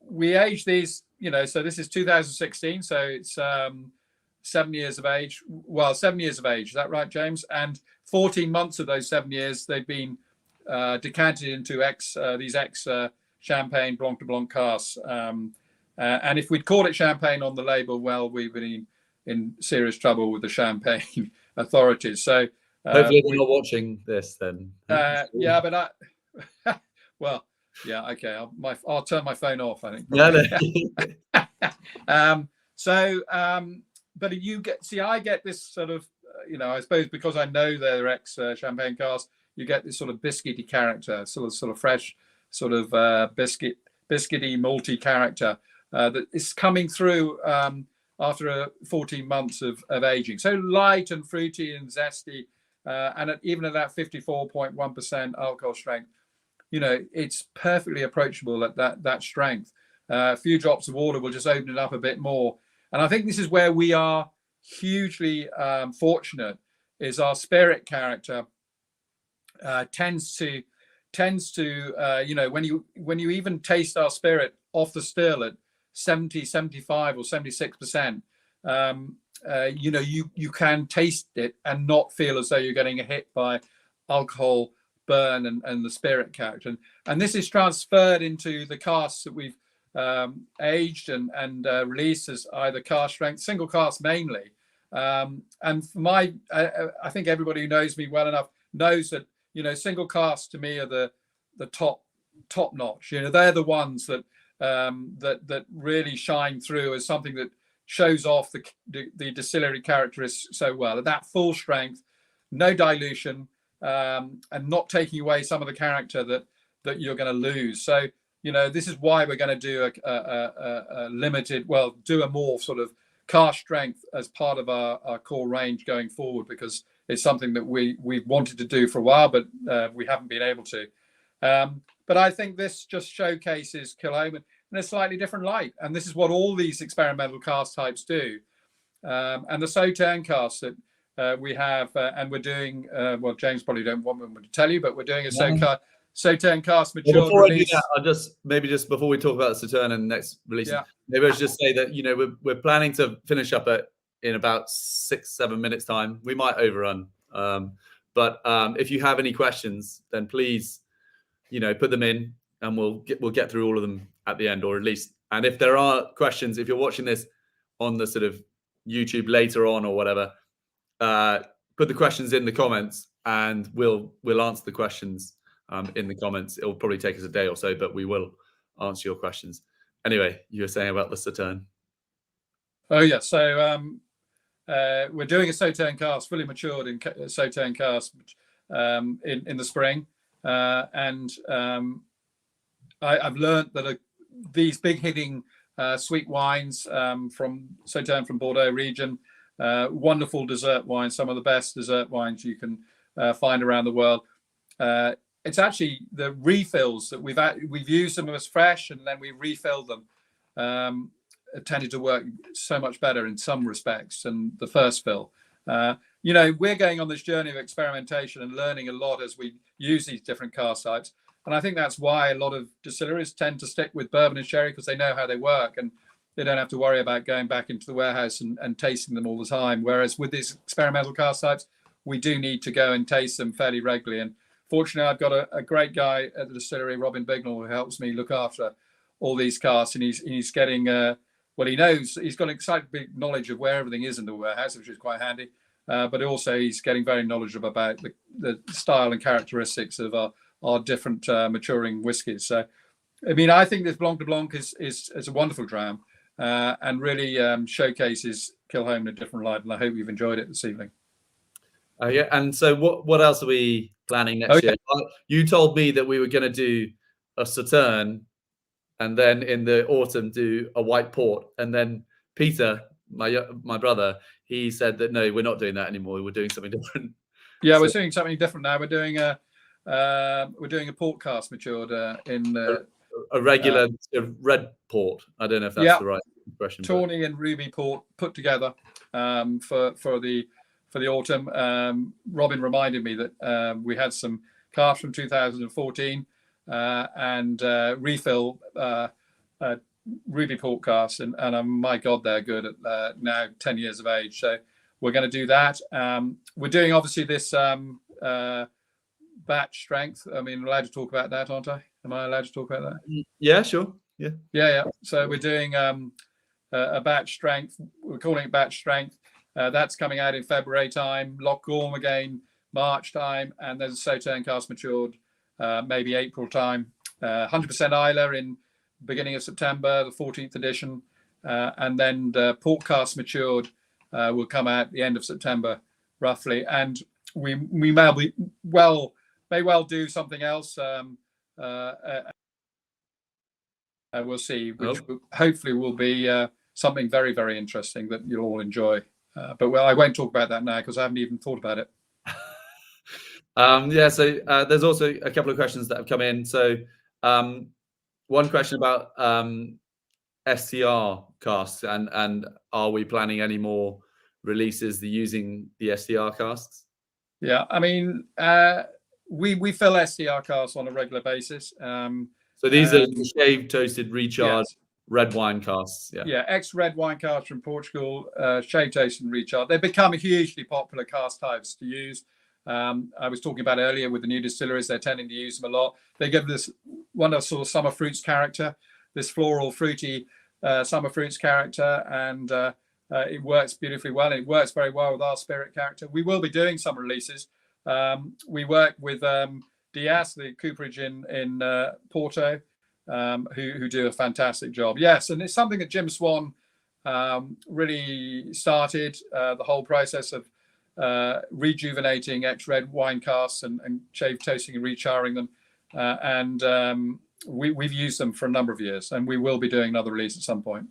we age these, so this is 2016, so it's 7 years of age. Well, 7 years of age, is that right, James? And 14 months of those 7 years, they've been decanted into these champagne Blanc de Blanc casks. And if we'd called it champagne on the label, well, we've been in serious trouble with the champagne authorities. So hopefully they're not watching this then. Yeah, but well, yeah, okay. I'll turn my phone off, I think. No. But I get this sort of, I suppose because I know they're ex-champagne casks, you get this sort of biscuity character, sort of fresh, sort of biscuity, malty character that is coming through after 14 months of aging. So light and fruity and zesty, and even at that 54.1% alcohol strength, it's perfectly approachable at that strength. A few drops of water will just open it up a bit more. And I think this is where we are hugely fortunate, is our spirit character tends to when you even taste our spirit off the still at 70, 75 or 76%, you can taste it and not feel as though you're getting a hit by alcohol burn and the spirit character. And this is transferred into the casks that we've aged and released as either cask strength, single cask mainly. And for I think everybody who knows me well enough knows that single casks to me are the top notch. They're the ones that really shine through as something that shows off the distillery characteristics so well. At that full strength, no dilution, and not taking away some of the character that you're going to lose. So this is why we're going to do a limited, do a more sort of cask strength as part of our core range going forward, because it's something that we've wanted to do for a while, but we haven't been able to. But I think this just showcases Kilchoman in a slightly different light, and this is what all these experimental cask types do. And the Sauterne casks that we have, and we're doing, James probably don't want me to tell you, but we're doing a Sauterne cask matured release. I'll just before we talk about the Sauterne and the next release, maybe I should just say that we're planning to finish up in about 6-7 minutes time. We might overrun, but if you have any questions, then please put them in, and we'll get through all of them at the end, or at least. And if there are questions, if you're watching this on the sort of YouTube later on or whatever, put the questions in the comments, and we'll answer the questions in the comments. It'll probably take us a day or so, but we will answer your questions. Anyway, you were saying about the Sauterne. Oh yeah, so we're doing a Sauterne cask, fully matured in Sauterne cask in the spring, and I've learned that these big hitting sweet wines from Sauterne, from Bordeaux region, wonderful dessert wines, some of the best dessert wines you can find around the world. It's actually the refills that we've used them as fresh, and then we refilled them. tended to work so much better in some respects than the first fill. You know, we're going on this journey of experimentation and learning a lot as we use these different cask types. And I think that's why a lot of distilleries tend to stick with bourbon and sherry, because they know how they work and they don't have to worry about going back into the warehouse and tasting them all the time. Whereas with these experimental cask types, we do need to go and taste them fairly regularly. And fortunately, I've got a great guy at the distillery, Robin Bignell, who helps me look after all these casks. And he's getting, well, he knows, he's got an exciting big knowledge of where everything is in the warehouse, which is quite handy. But also he's getting very knowledgeable about the style and characteristics of our different maturing whiskies. So, I mean, I think this Blanc de Blanc is a wonderful dram and really showcases Kilchoman in a different light. And I hope you've enjoyed it this evening. Yeah, and so what else are we planning next year? You told me that we were going to do a Sauterne, and then in the autumn do a white port, and then Peter, my brother, he said that no, we're not doing that anymore. We're doing something different. Yeah, we're doing something different now. We're doing a port cask matured in a regular red port. I don't know if that's the right expression. Tawny and ruby port put together for the autumn. Robin reminded me that we had some casks from 2014 and refill ruby port casks, and my God, they're good at now 10 years of age. So we're going to do that. We're doing obviously this batch strength. I mean, I'm allowed to talk about that, aren't I? Am I allowed to talk about that? Yeah, sure. Yeah. So we're doing a batch strength. We're calling it batch strength. That's coming out in February time. Loch Gorm again, March time, and there's a Sauterne cask matured maybe April time. 100% Islay in beginning of September, the 14th edition, and then the port cask matured will come out the end of September, roughly. And we may well do something else. We'll see, which hopefully will be something very, very interesting that you'll all enjoy. But I won't talk about that now because I haven't even thought about it. Yeah, so there's also a couple of questions that have come in. So one question about STR casks and are we planning any more releases using the STR casks? Yeah, I mean, we fill STR casks on a regular basis. So these are shaved, toasted, recharged red wine casks. Yeah, ex-red wine casks from Portugal, shaved, toasted, and recharged. They've become hugely popular cask types to use. I was talking about earlier with the new distilleries, they're tending to use them a lot. They give this wonderful sort of summer fruits character, this floral, fruity summer fruits character, and it works beautifully well. It works very well with our spirit character. We will be doing some releases. We work with Diaz, the cooperage in Porto, who do a fantastic job. Yes, and it's something that Jim Swan really started, the whole process of rejuvenating ex-red wine casks and shaved, toasting and recharring them. And we've used them for a number of years, and we will be doing another release at some point.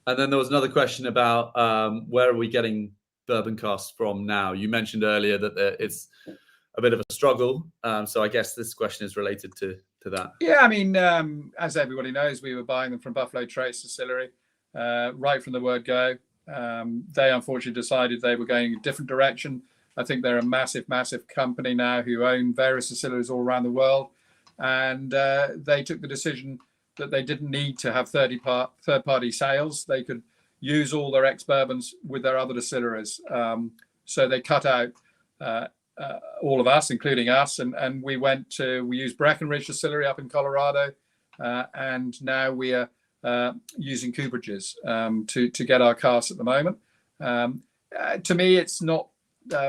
And then there was another question about where are we getting bourbon casks from now? You mentioned earlier that it's a bit of a struggle. So I guess this question is related to that. Yeah, I mean, as everybody knows, we were buying them from Buffalo Trace Distillery right from the word go. They unfortunately decided they were going a different direction. I think they're a massive, massive company now who own various distilleries all around the world. And they took the decision that they didn't need to have third-party sales. They could use all their ex-bourbons with their other distilleries. So they cut out all of us, including us, and we used Breckenridge Distillery up in Colorado, and now we are using cooperages to get our casks at the moment. To me, it's not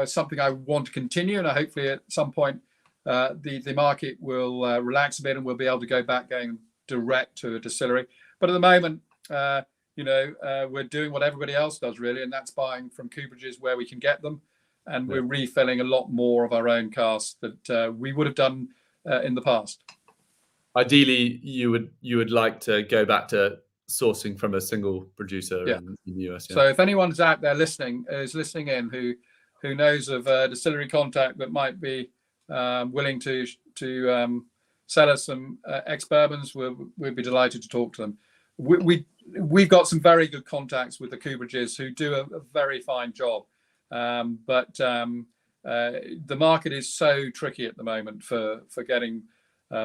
something I want to continue, and hopefully at some point the market will relax a bit and we'll be able to go back going direct to a distillery. But at the moment, we're doing what everybody else does really, and that's buying from cooperages where we can get them, and we're refilling a lot more of our own casks that we would have done in the past. Ideally, you would like to go back to sourcing from a single producer in the US. Yeah. So if anyone's out there listening in who knows of a distillery contact that might be willing to sell us some ex-bourbons, we'd be delighted to talk to them. we've got some very good contacts with the Cooperages who do a very fine job, but the market is so tricky at the moment for getting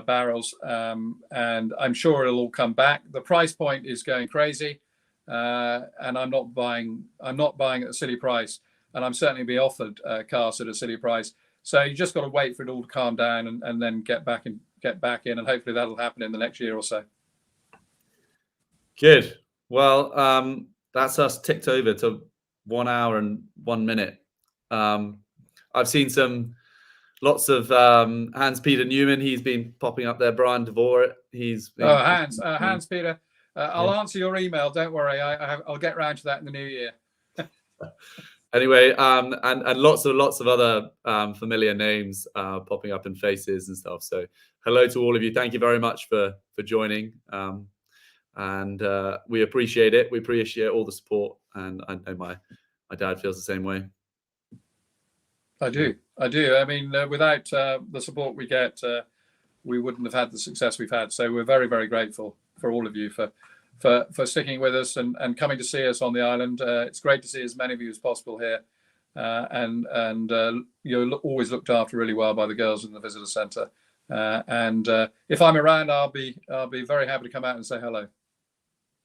barrels, and I'm sure it'll all come back. The price point is going crazy, and I'm not buying at a silly price, and I'm certainly be offered cask at a silly price. So you just got to wait for it all to calm down and then get back in, and hopefully that'll happen in the next year or so. Good. Well, that's us ticked over to 1 hour and 1 minute. I've seen lots of Hans Peter Newman. He's been popping up there. Brian Devore. Hans Peter. I'll answer your email. Don't worry. I'll get round to that in the new year. Anyway, and lots of other familiar names popping up in faces and stuff. So hello to all of you. Thank you very much for joining. And we appreciate it. We appreciate all the support. And I know my dad feels the same way. I do. I mean, without the support we get, we wouldn't have had the success we've had. So we're very, very grateful for all of you for sticking with us and coming to see us on the island. It's great to see as many of you as possible here, and you're always looked after really well by the girls in the visitor centre. And if I'm around, I'll be very happy to come out and say hello.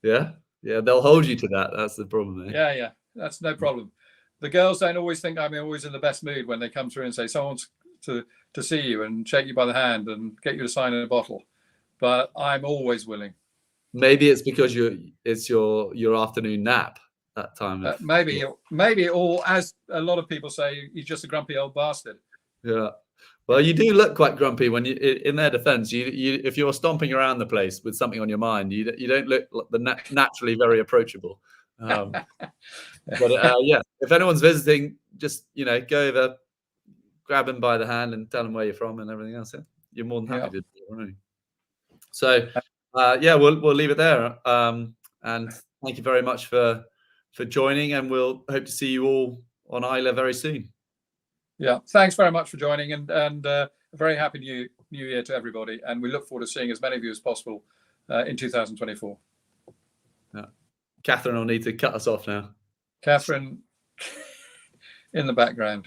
Yeah, they'll hold you to that. That's the problem. Yeah, that's no problem. The girls don't always think I'm always in the best mood when they come through and say someone's to see you and shake you by the hand and get you to sign in a bottle, but I'm always willing. Maybe it's because it's your afternoon nap that time. Maybe, or as a lot of people say, you're just a grumpy old bastard. Yeah. Well, you do look quite grumpy when you, in their defense, if you're stomping around the place with something on your mind, you don't look naturally very approachable. But yeah, if anyone's visiting, just go over, grab them by the hand and tell them where you're from and everything else. Yeah? You're more than happy to do it. So we'll leave it there. And thank you very much for joining, and we'll hope to see you all on Islay very soon. Yeah, thanks very much for joining, and a very happy new year to everybody. And we look forward to seeing as many of you as possible in 2024. Yeah. Catherine will need to cut us off now. Catherine in the background.